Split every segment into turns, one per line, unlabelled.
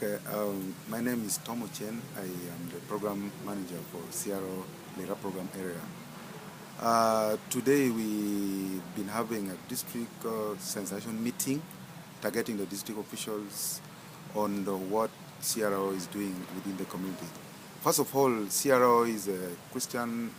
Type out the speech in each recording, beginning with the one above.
Okay, my name is Tomo Chen. I am the program manager for CRO Lira program area. Today we've been having a district sensation meeting, targeting the district officials on what CRO is doing within the community. First of all, CRO is a Christian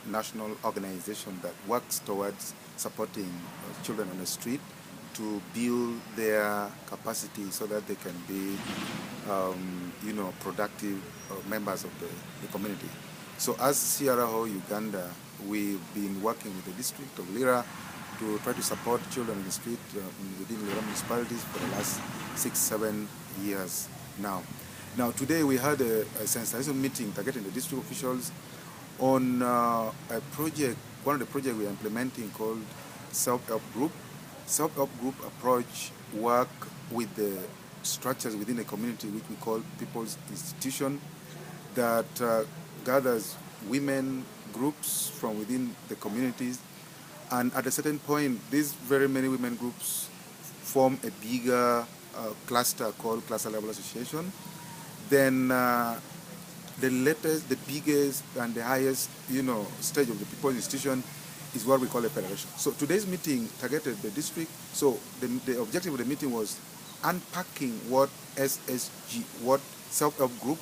national organization that works towards supporting children on the street to build their capacity so that they can be, productive members of the community. So as CRO Uganda, we've been working with the district of Lira to try to support children in the street within Lira municipalities for the last 6-7 years now. Now today we had a sensation meeting targeting the district officials on a project, one of the projects we are implementing called self-help group. Self-help group approach work with the structures within the community which we call people's institution that gathers women groups from within the communities, and at a certain point these very many women groups form a bigger cluster called cluster level association. Then the latest, the biggest and the highest stage of the people's institution is what we call a federation. So today's meeting targeted the district. So the objective of the meeting was unpacking what SSG, what self-help group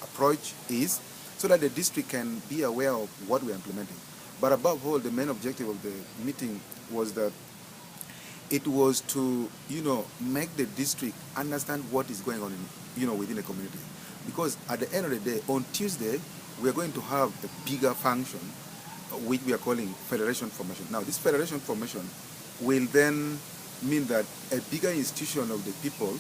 approach is, so that the district can be aware of what we're implementing. But above all, the main objective of the meeting was that it was to, make the district understand what is going on in, within the community. Because at the end of the day, on Tuesday, we're going to have a bigger function which we are calling federation formation. Now, this federation formation will then mean that a bigger institution of the people,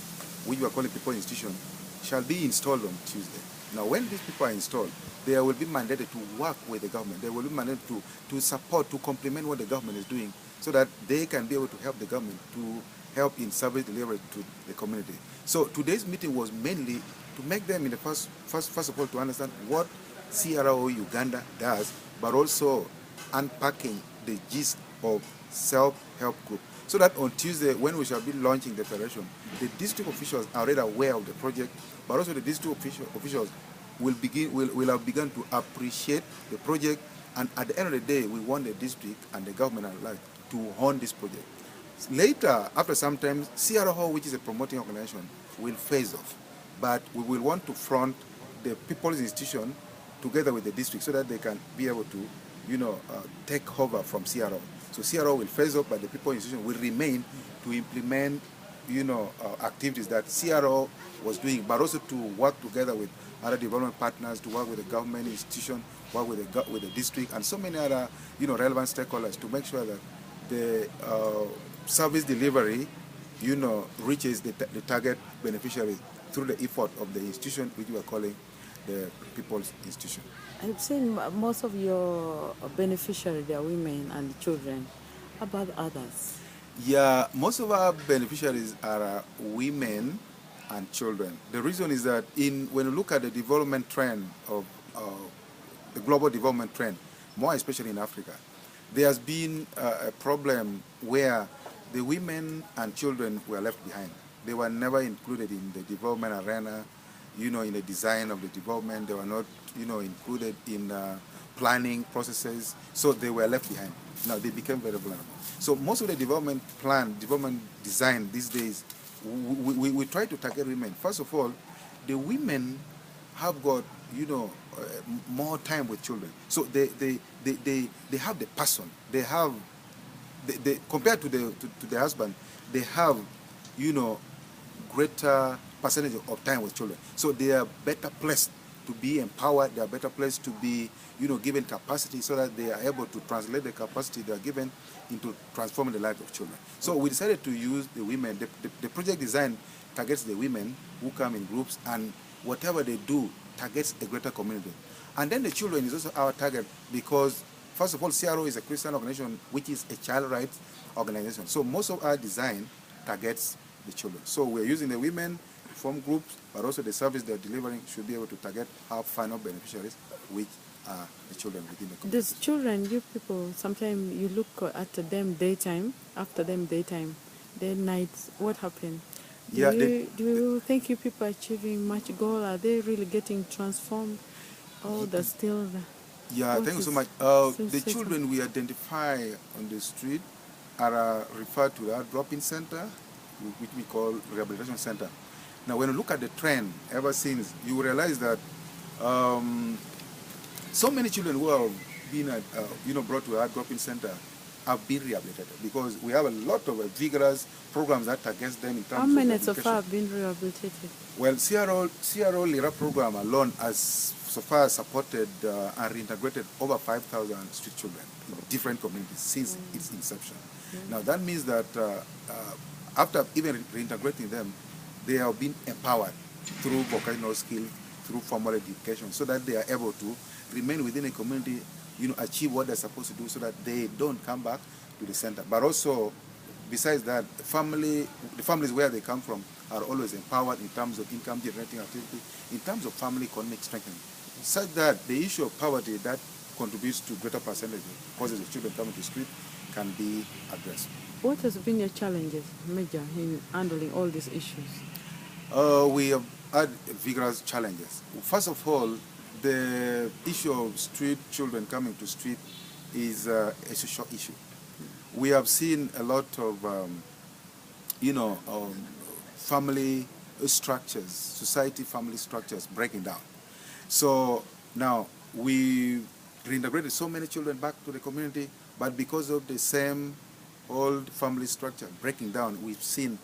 which we are calling people institution, shall be installed on Tuesday. Now, when these people are installed, they will be mandated to work with the government. They will be mandated to support, to complement what the government is doing, so that they can be able to help the government to help in service delivery to the community. So today's meeting was mainly to make them, in the first of all, to understand what CRO Uganda does, but also unpacking the gist of self-help group. So that on Tuesday, when we shall be launching the federation, the district officials are already aware of the project, but also the district officials will have begun to appreciate the project, and at the end of the day, we want the district and the government alike to own this project. Later, after some time, CRO, which is a promoting organization, will phase off, but we will want to front the people's institution together with the district so that they can be able to, take over from CRO. So CRO will phase up, but the people institution will remain to implement, activities that CRO was doing, but also to work together with other development partners, to work with the government institution, work with the district, and so many other, relevant stakeholders to make sure that the service delivery, reaches the target beneficiaries through the effort of the institution, which we are calling the People's Institution.
I've seen most of your beneficiaries, they are women and children. How about others?
Yeah, most of our beneficiaries are women and children. The reason is that when you look at the development trend of the global development trend, more especially in Africa, there has been a problem where the women and children were left behind. They were never included in the development arena, in the design of the development. They were not, included in planning processes, so they were left behind. Now they became very vulnerable. So most of the development design these days, we try to target women. First of all, the women have got, more time with children. So they have the passion. They have, compared to the husband, they have, greater percentage of time with children. So they are better placed to be empowered. They are better placed to be, given capacity so that they are able to translate the capacity they are given into transforming the lives of children. So we decided to use the women. The project design targets the women who come in groups, and whatever they do targets a greater community. And then the children is also our target because, first of all, CRO is a Christian organization which is a child rights organization. So most of our design targets the children. So we're using the women form groups, but also the service they're delivering should be able to target our final beneficiaries, which are the children within the community.
These children, you people, sometimes you look at them daytime, after them daytime, then nights, what happened?
Yeah,
Do you think you people are achieving much goal? Are they really getting transformed? Oh, that's still the...
yeah,
What
thank you so much.
is...
The children we identify on the street are referred to our drop-in center, which we call rehabilitation center. Now, when you look at the trend ever since, you will realize that so many children who have been brought to our drop-in center have been rehabilitated because we have a lot of vigorous programs that target them in terms
How
of
many
education.
so far have been rehabilitated?
Well, CRO Lira program alone has so far supported and reintegrated over 5,000 street children in different communities since its inception. Now that means that after even reintegrating them, they have been empowered through vocational skill, through formal education, so that they are able to remain within a community, achieve what they're supposed to do, so that they don't come back to the center. But also, besides that, the families where they come from are always empowered in terms of income generating activity, in terms of family economic strengthening, such that the issue of poverty that contributes to greater percentage of causes of children coming to the street can be addressed.
What has been your challenges, Major, in handling all these issues?
We have had vigorous challenges. First of all, the issue of street children coming to street is a social issue. We have seen a lot of, family structures, society family structures breaking down. So now we reintegrated so many children back to the community, but because of the same old family structure breaking down, we've seen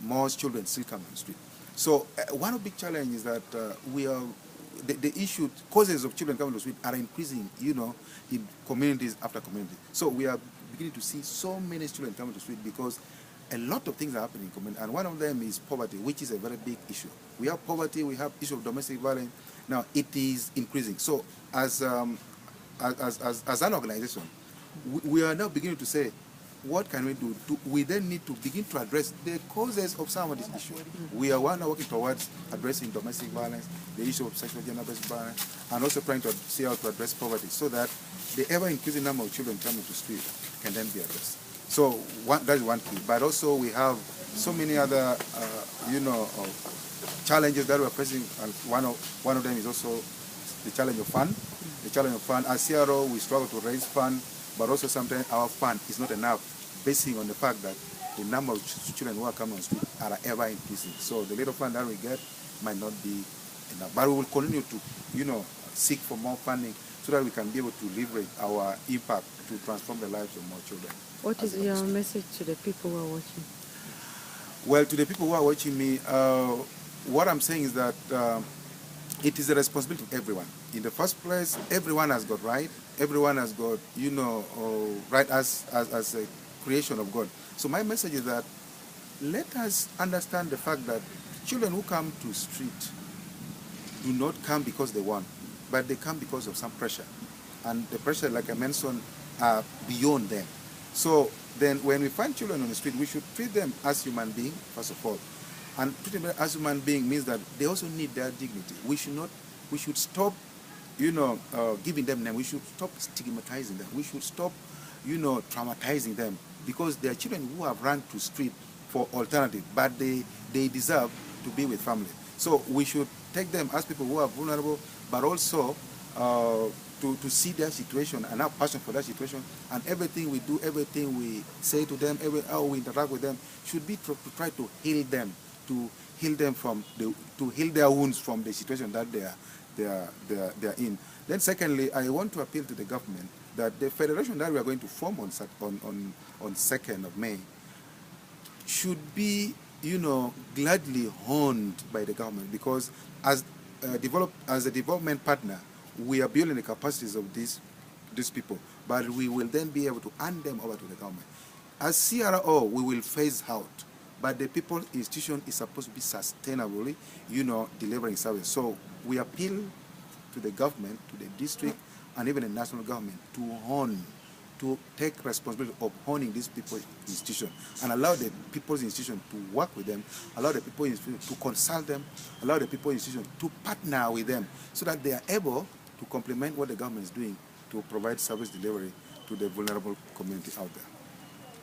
more children still coming on the street. So one big challenge is that the issue, causes of children coming to the street are increasing, in communities after community. So we are beginning to see so many children coming to the street because a lot of things are happening in community, and one of them is poverty, which is a very big issue. We have poverty, we have issue of domestic violence. Now it is increasing. So as an organization, we are now beginning to say, what can we do? We then need to begin to address the causes of some of these issues. We are now working towards addressing domestic violence, the issue of sexual gender-based violence, and also trying to see how to address poverty so that the ever-increasing number of children coming to the street can then be addressed. So that is one key. But also we have so many other, challenges that we're facing, and one of them is also the challenge of fund. The challenge of fund. As CRO, we struggle to raise fund, but also sometimes our fund is not enough, basing on the fact that the number of children who are coming on the street are ever increasing. So the little fund that we get might not be enough. But we will continue to, seek for more funding so that we can be able to leverage our impact to transform the lives of more children.
What is your message to the people who are watching?
Well, to the people who are watching me, what I'm saying is that it is a responsibility of everyone. In the first place, everyone has got right. Everyone has got, right as a creation of God. So my message is that let us understand the fact that children who come to the street do not come because they want, but they come because of some pressure. And the pressure, like I mentioned, are beyond them. So then when we find children on the street, we should treat them as human beings, first of all. And treating them as human beings means that they also need their dignity. We should stop, giving them names. We should stop stigmatizing them. We should stop, traumatizing them, because they are children who have run to street for alternative, but they deserve to be with family. So we should take them as people who are vulnerable, but also to see their situation and have passion for their situation, and everything we do, everything we say to them, how we interact with them should be to try to heal them, to heal their wounds from the situation that they are in. Then secondly, I want to appeal to the government that the federation that we are going to form on 2nd of May should be, gladly honed by the government, because as a development partner, we are building the capacities of these people, but we will then be able to hand them over to the government. As CRO, we will phase out, but the people institution is supposed to be sustainably, delivering service. So we appeal to the government, to the district, and even the national government to take responsibility of honing these people's institution and allow the people's institution to work with them, allow the people's institution to consult them, allow the people's institution to partner with them so that they are able to complement what the government is doing to provide service delivery to the vulnerable community out there.